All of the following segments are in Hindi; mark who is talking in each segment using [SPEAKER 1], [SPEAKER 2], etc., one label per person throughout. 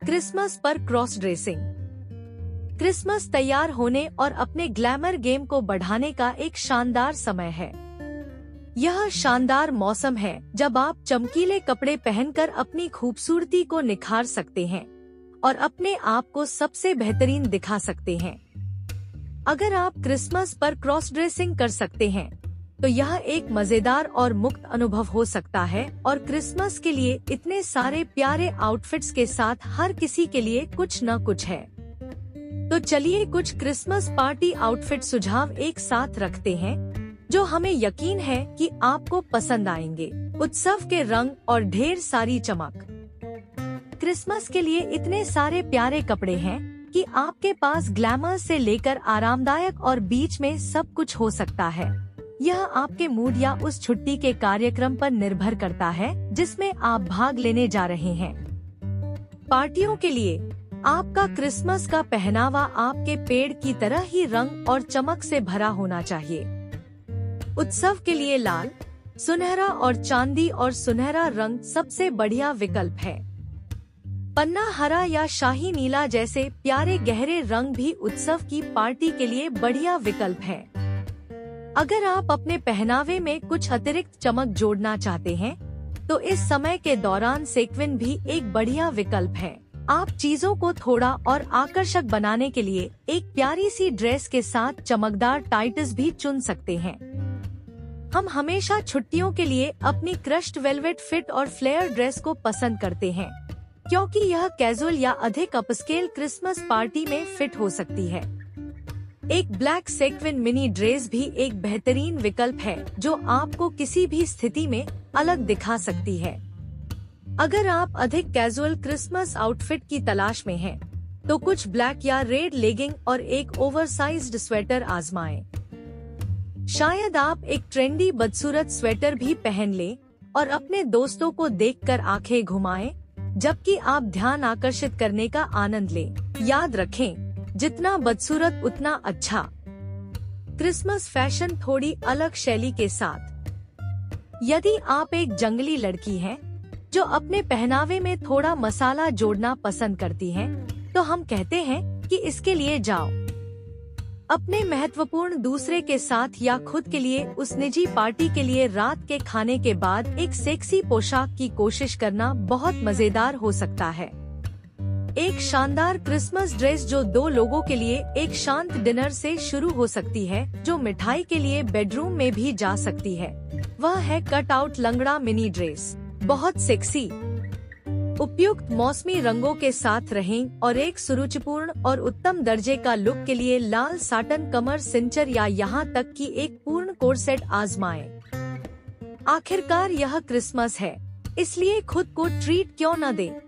[SPEAKER 1] क्रिसमस पर क्रॉस ड्रेसिंग। क्रिसमस तैयार होने और अपने ग्लैमर गेम को बढ़ाने का एक शानदार समय है। यह शानदार मौसम है जब आप चमकीले कपड़े पहनकर अपनी खूबसूरती को निखार सकते हैं और अपने आप को सबसे बेहतरीन दिखा सकते हैं। अगर आप क्रिसमस पर क्रॉस ड्रेसिंग कर सकते हैं तो यह एक मजेदार और मुक्त अनुभव हो सकता है और क्रिसमस के लिए इतने सारे प्यारे आउटफिट्स के साथ हर किसी के लिए कुछ न कुछ है। तो चलिए कुछ क्रिसमस पार्टी आउटफिट सुझाव एक साथ रखते हैं जो हमें यकीन है कि आपको पसंद आएंगे। उत्सव के रंग और ढेर सारी चमक। क्रिसमस के लिए इतने सारे प्यारे कपड़े हैं कि आपके पास ग्लैमर से लेकर आरामदायक और बीच में सब कुछ हो सकता है। यह आपके मूड या उस छुट्टी के कार्यक्रम पर निर्भर करता है जिसमें आप भाग लेने जा रहे हैं। पार्टियों के लिए आपका क्रिसमस का पहनावा आपके पेड़ की तरह ही रंग और चमक से भरा होना चाहिए। उत्सव के लिए लाल, सुनहरा और चांदी और सुनहरा रंग सबसे बढ़िया विकल्प है। पन्ना हरा या शाही नीला जैसे प्यारे गहरे रंग भी उत्सव की पार्टी के लिए बढ़िया विकल्प है। अगर आप अपने पहनावे में कुछ अतिरिक्त चमक जोड़ना चाहते हैं तो इस समय के दौरान सेक्विन भी एक बढ़िया विकल्प है। आप चीजों को थोड़ा और आकर्षक बनाने के लिए एक प्यारी सी ड्रेस के साथ चमकदार टाइट्स भी चुन सकते हैं। हम हमेशा छुट्टियों के लिए अपनी क्रश्ड वेलवेट फिट और फ्लेयर ड्रेस को पसंद करते हैं क्योंकि यह कैजुअल या अधिक अपस्केल क्रिसमस पार्टी में फिट हो सकती है। एक ब्लैक सेक्विन मिनी ड्रेस भी एक बेहतरीन विकल्प है जो आपको किसी भी स्थिति में अलग दिखा सकती है। अगर आप अधिक कैजुअल क्रिसमस आउटफिट की तलाश में हैं, तो कुछ ब्लैक या रेड लेगिंग और एक ओवरसाइज्ड स्वेटर आजमाएं। शायद आप एक ट्रेंडी बदसूरत स्वेटर भी पहन लें और अपने दोस्तों को देखकर आंखें घुमाएं, जबकि आप ध्यान आकर्षित करने का आनंद लें। याद रखें, जितना बदसूरत उतना अच्छा। क्रिसमस फैशन थोड़ी अलग शैली के साथ। यदि आप एक जंगली लड़की हैं, जो अपने पहनावे में थोड़ा मसाला जोड़ना पसंद करती हैं, तो हम कहते हैं कि इसके लिए जाओ। अपने महत्वपूर्ण दूसरे के साथ या खुद के लिए उस निजी पार्टी के लिए रात के खाने के बाद एक सेक्सी पोशाक की कोशिश करना बहुत मजेदार हो सकता है। एक शानदार क्रिसमस ड्रेस जो दो लोगों के लिए एक शांत डिनर से शुरू हो सकती है, जो मिठाई के लिए बेडरूम में भी जा सकती है। वह है कट आउट लंगड़ा मिनी ड्रेस। बहुत सेक्सी। उपयुक्त मौसमी रंगों के साथ रहें और एक सुरुचिपूर्ण और उत्तम दर्जे का लुक के लिए लाल साटन कमर सिंचर या यहाँ तक कि एक पूर्ण कोरसेट आजमाएं। आखिरकार यह क्रिसमस है, इसलिए खुद को ट्रीट क्यों न दें।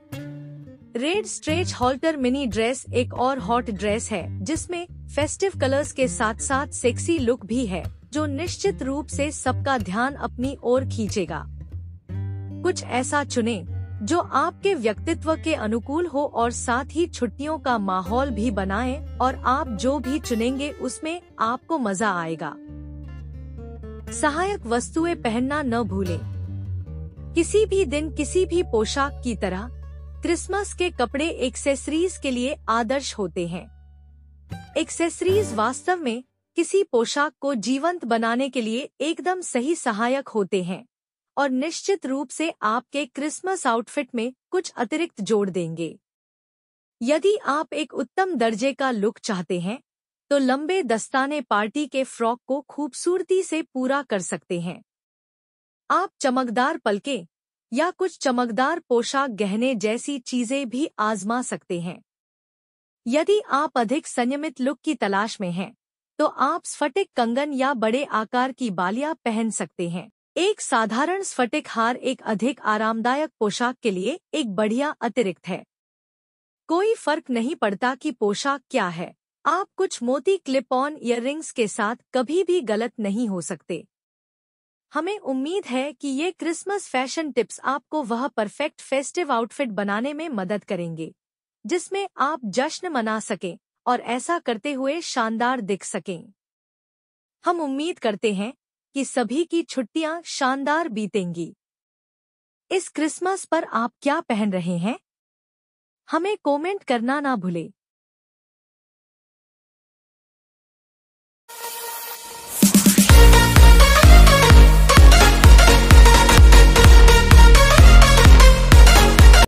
[SPEAKER 1] Red stretch halter mini dress एक और हॉट ड्रेस है जिसमें फेस्टिव कलर्स के साथ साथ सेक्सी लुक भी है, जो निश्चित रूप से सबका ध्यान अपनी ओर खींचेगा। कुछ ऐसा चुनें जो आपके व्यक्तित्व के अनुकूल हो और साथ ही छुट्टियों का माहौल भी बनाएं, और आप जो भी चुनेंगे उसमें आपको मजा आएगा। सहायक वस्तुएं पहनना न भूलें। किसी भी दिन किसी भी पोशाक की तरह क्रिसमस के कपड़े एक्सेसरीज के लिए आदर्श होते हैं। एक्सेसरीज वास्तव में किसी पोशाक को जीवंत बनाने के लिए एकदम सही सहायक होते हैं और निश्चित रूप से आपके क्रिसमस आउटफिट में कुछ अतिरिक्त जोड़ देंगे। यदि आप एक उत्तम दर्जे का लुक चाहते हैं, तो लंबे दस्ताने पार्टी के फ्रॉक को खूबसूरती से पूरा कर सकते हैं। आप चमकदार पलके या कुछ चमकदार पोशाक गहने जैसी चीजें भी आजमा सकते हैं। यदि आप अधिक संयमित लुक की तलाश में हैं, तो आप स्फटिक कंगन या बड़े आकार की बालियां पहन सकते हैं। एक साधारण स्फटिक हार एक अधिक आरामदायक पोशाक के लिए एक बढ़िया अतिरिक्त है। कोई फर्क नहीं पड़ता कि पोशाक क्या है, आप कुछ मोती क्लिप ऑन ईयररिंग्स के साथ कभी भी गलत नहीं हो सकते। हमें उम्मीद है कि ये क्रिसमस फैशन टिप्स आपको वह परफेक्ट फेस्टिव आउटफिट बनाने में मदद करेंगे जिसमें आप जश्न मना सकें और ऐसा करते हुए शानदार दिख सकें। हम उम्मीद करते हैं कि सभी की छुट्टियां शानदार बीतेंगी। इस क्रिसमस पर आप क्या पहन रहे हैं? हमें कमेंट करना ना भूले।